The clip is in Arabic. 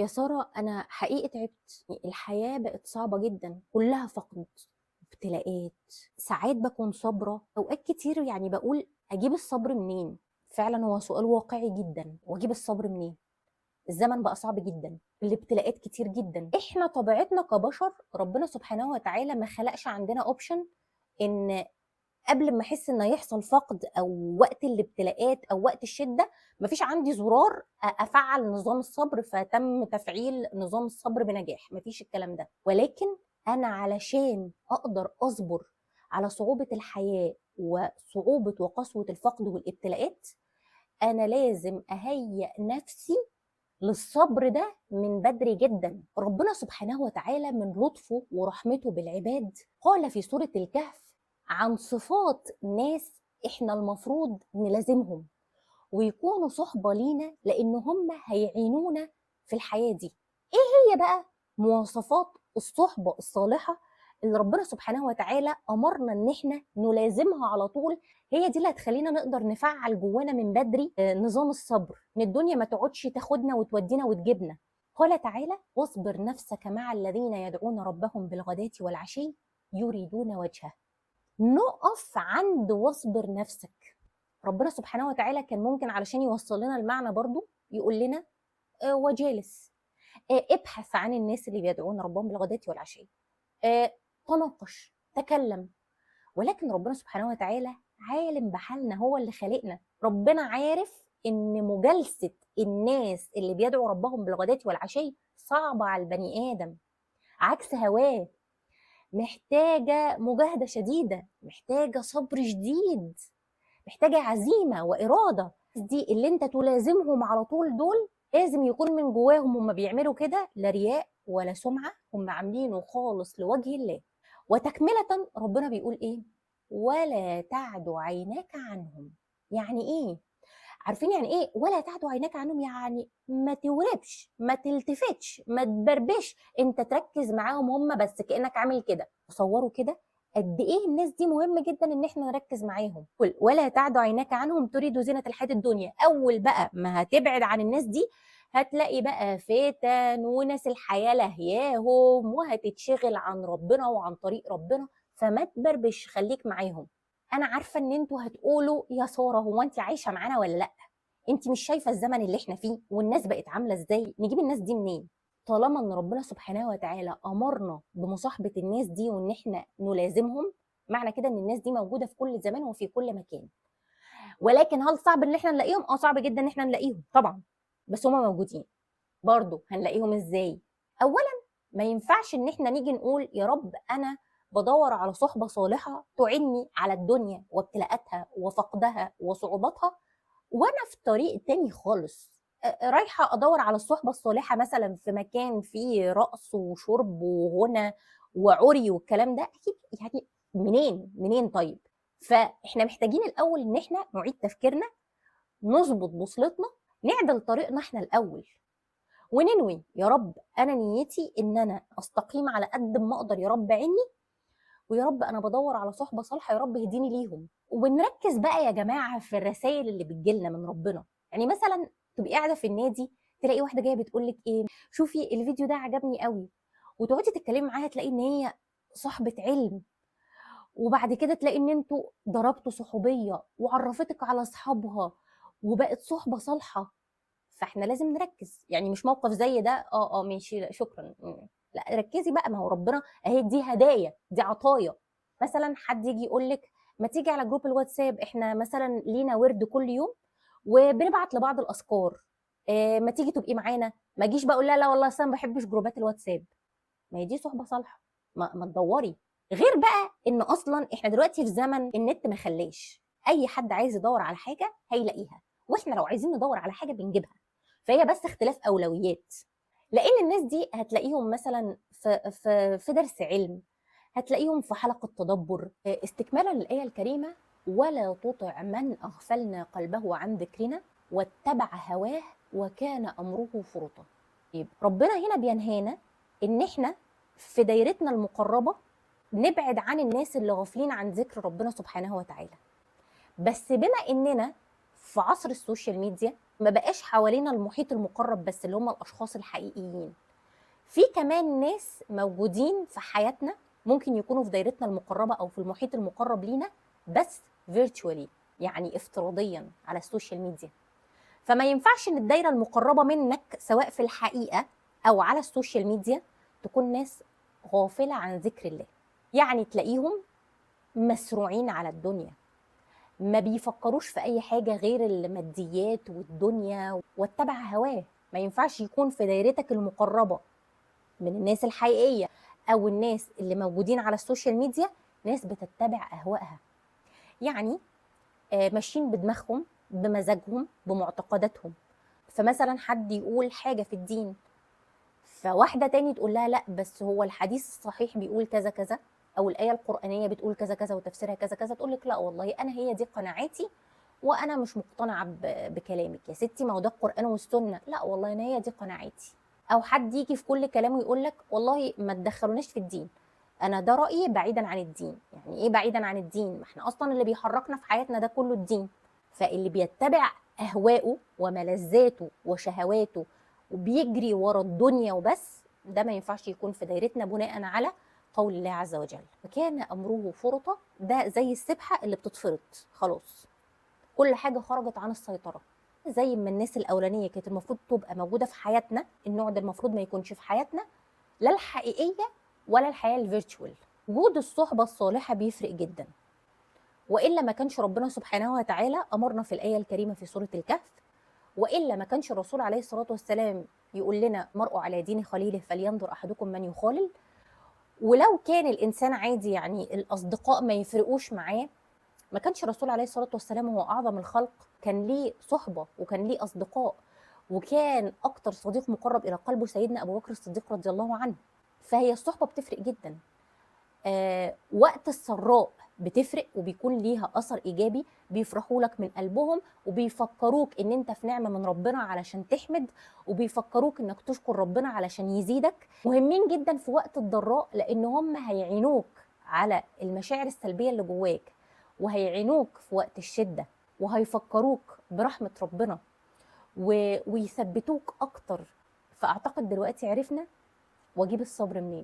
يا سارة، أنا حقيقي تعبت. الحياة بقت صعبة جدا، كلها فقد، ابتلاءات. ساعات بكون صابرة، أوقات كتير بقول أجيب الصبر منين؟ فعلا هو سؤال واقعي جدا، وأجيب الصبر منين؟ الزمن بقى صعب جدا، الابتلاءات كتير جدا. احنا طبيعتنا كبشر ربنا سبحانه وتعالى ما خلقش عندنا اوبشن ان قبل ما احس ان هيحصل فقد او وقت الابتلاءات او وقت الشده مفيش عندي زرار افعل نظام الصبر فتم تفعيل نظام الصبر بنجاح. مفيش الكلام ده. ولكن انا علشان اقدر اصبر على صعوبه الحياه وصعوبه وقسوه الفقد والابتلاءات، انا لازم اهيئ نفسي للصبر ده من بدري جدا. ربنا سبحانه وتعالى من لطفه ورحمته بالعباد قال في سورة الكهف عن صفات ناس احنا المفروض نلازمهم ويكونوا صحبة لينا، لان هم هيعينونا في الحياة دي. ايه هي بقى مواصفات الصحبة الصالحة اللي ربنا سبحانه وتعالى امرنا ان احنا نلازمها على طول؟ هي دي اللي هتخلينا نقدر نفعل جوانا من بدري نظام الصبر، ان الدنيا ما تقعدش تاخدنا وتودينا وتجيبنا. قال تعالى: واصبر نفسك مع الذين يدعون ربهم بالغداة والعشي يريدون وجهه. نقف عند واصبر نفسك. ربنا سبحانه وتعالى كان ممكن علشان يوصل لنا المعنى برضو يقول لنا وجالس، ابحث عن الناس اللي بيدعون ربهم بالغداة والعشي، تناقش، تكلم. ولكن ربنا سبحانه وتعالى عالم بحالنا، هو اللي خلقنا. ربنا عارف ان مجالسة الناس اللي بيدعوا ربهم بالغداة والعشي صعبة على البني آدم، عكس هواه. محتاجة مجاهدة شديدة، محتاجة صبر شديد، محتاجة عزيمة وإرادة. دي اللي انت تلازمهم على طول، دول لازم يكون من جواهم هم بيعملوا كده لا رياء ولا سمعة، هم عاملينه خالص لوجه الله. وتكملة ربنا بيقول ايه؟ ولا تعد عيناك عنهم. يعني ايه؟ عارفين يعني ايه ولا تعد عيناك عنهم؟ يعني ما توربش، ما تلتفتش، ما تبربش، انت تركز معاهم هم بس كأنك عامل كده. تصوروا كده قد ايه الناس دي مهم جدا ان احنا نركز معاهم. قل ولا تعد عيناك عنهم تريد زينة الحياة الدنيا. اول بقى ما هتبعد عن الناس دي هتلاقي بقى فتن وناس الحياة لهياهم، وهتتشغل عن ربنا وعن طريق ربنا. فما تبربش، خليك معاهم. انا عارفة ان انتوا هتقولوا يا سارة هو انت عايشة معانا ولا لا؟ انت مش شايفة الزمن اللي احنا فيه والناس بقت عاملة ازاي؟ نجيب الناس دي منين؟ طالما ان ربنا سبحانه وتعالى امرنا بمصاحبة الناس دي وان احنا نلازمهم، معنى كده ان الناس دي موجودة في كل زمان وفي كل مكان. ولكن هل صعب ان احنا نلاقيهم؟ صعب جدا ان احنا نلاقيهم طبعا، بس هما موجودين. برضو هنلاقيهم ازاي؟ اولا ما ينفعش ان احنا نيجي نقول يا رب انا بدور على صحبة صالحة تعني على الدنيا وابتلاءاتها وفقدها وصعوباتها، وانا في طريق تاني خالص رايحه ادور على الصحبه الصالحه مثلا في مكان فيه رقص وشرب وغنى وعري والكلام ده. اكيد منين طيب؟ فاحنا محتاجين الاول ان احنا نعيد تفكيرنا، نظبط بوصلتنا، نعدل طريقنا احنا الاول، وننوي يا رب انا نيتي ان انا استقيم على قد ما اقدر يا رب عني، ويا رب انا بدور على صحبه صالحه، يا رب اهديني ليهم. وبنركز بقى يا جماعه في الرسائل اللي بتجيلنا من ربنا. يعني مثلا تبقي قاعده في النادي تلاقي واحده جايه بتقول لك ايه، شوفي الفيديو ده عجبني قوي، وتقعدي تتكلمي معاها تلاقي ان هي صاحبه علم، وبعد كده تلاقي ان انتوا ضربتوا صحوبيه وعرفتك على اصحابها وبقت صحبه صالحه. فاحنا لازم نركز، يعني مش موقف زي ده ماشي لا شكرا. لا ركزي بقى، ما هو ربنا اهي دي هدايا، دي عطايا. مثلا حد يجي يقول لك ما تيجي على جروب الواتساب، احنا مثلا لينا ورد كل يوم وبنبعت لبعض الاذكار، ما تيجي تبقي معانا. ما اجيش بقول لا لا والله اصلا ما بحبش جروبات الواتساب. ما هي دي صحبه صالحه. ما تدوري. غير بقى ان اصلا احنا دلوقتي في زمن النت ما خلاش اي حد عايز يدور على حاجه هيلاقيها، واحنا لو عايزين ندور على حاجه بنجيبها. فهي بس اختلاف اولويات. لان الناس دي هتلاقيهم مثلا في درس علم، هتلاقيهم في حلقه تدبر. استكمالا للايه الكريمه: ولا تطع من اغفلنا قلبه عن ذكرنا واتبع هواه وكان امره فرطا. يبقى ربنا هنا بينهانا ان احنا في دايرتنا المقربه نبعد عن الناس اللي غافلين عن ذكر ربنا سبحانه وتعالى. بس بما اننا في عصر السوشيال ميديا ما بقاش حوالينا المحيط المقرب بس اللي هم الاشخاص الحقيقيين. في كمان ناس موجودين في حياتنا ممكن يكونوا في دايرتنا المقربه او في المحيط المقرب لينا بس فيرتشوالي، يعني افتراضيا على السوشيال ميديا. فما ينفعش ان الدايره المقربه منك سواء في الحقيقه او على السوشيال ميديا تكون ناس غافله عن ذكر الله. يعني تلاقيهم مسروعين على الدنيا، ما بيفكروش في اي حاجه غير الماديات والدنيا واتبع هواه. ما ينفعش يكون في دايرتك المقربه من الناس الحقيقيه او الناس اللي موجودين على السوشيال ميديا ناس بتتبع اهوائها، يعني ماشيين بدماغهم بمزاجهم بمعتقداتهم. فمثلا حد يقول حاجه في الدين فواحده تاني تقول لها لا بس هو الحديث الصحيح بيقول كذا كذا او الايه القرانيه بتقول كذا كذا وتفسيرها كذا كذا، تقول لك لا والله انا هي دي قناعاتي وانا مش مقتنعه بكلامك يا ستي، ما هو ده القران والسنه. لا والله انا هي دي قناعاتي. او حد يجي في كل كلامه يقول لك والله ما تدخلوناش في الدين، انا ده رايي بعيدا عن الدين. يعني ايه بعيدا عن الدين؟ ما احنا اصلا اللي بيحركنا في حياتنا ده كله الدين. فاللي بيتبع اهواءه وملذاته وشهواته وبيجري ورا الدنيا وبس، ده ما ينفعش يكون في دايرتنا بناء على قول الله عز وجل وكان امره فرطا. ده زي السبحه اللي بتتفرط خلاص، كل حاجه خرجت عن السيطره. زي ما الناس الاولانيه كانت المفروض تبقى موجوده في حياتنا، النوع ده المفروض ما يكونش في حياتنا، لا الحقيقيه ولا الحياه الفيرتشوال. وجود الصحبه الصالحه بيفرق جدا، والا ما كانش ربنا سبحانه وتعالى امرنا في الايه الكريمه في سوره الكهف، والا ما كانش الرسول عليه الصلاه والسلام يقول لنا مرء على دين خليله فلينظر احدكم من يخالل. ولو كان الانسان عادي يعني الاصدقاء ما يفرقوش معاه، ما كانش الرسول عليه الصلاه والسلام هو اعظم الخلق كان ليه صحبه وكان ليه اصدقاء، وكان اكتر صديق مقرب الى قلبه سيدنا ابو بكر الصديق رضي الله عنه. فهي الصحبه بتفرق جدا. وقت السراء بتفرق وبيكون ليها اثر ايجابي، بيفرحوا لك من قلبهم وبيفكروك ان انت في نعمه من ربنا علشان تحمد، وبيفكروك انك تشكر ربنا علشان يزيدك. مهمين جدا في وقت الضراء لان هم هيعينوك على المشاعر السلبيه اللي جواك، وهيعينوك في وقت الشده، وهيفكروك برحمه ربنا ويثبتوك اكتر. فاعتقد دلوقتي عرفنا واجيب الصبر منين.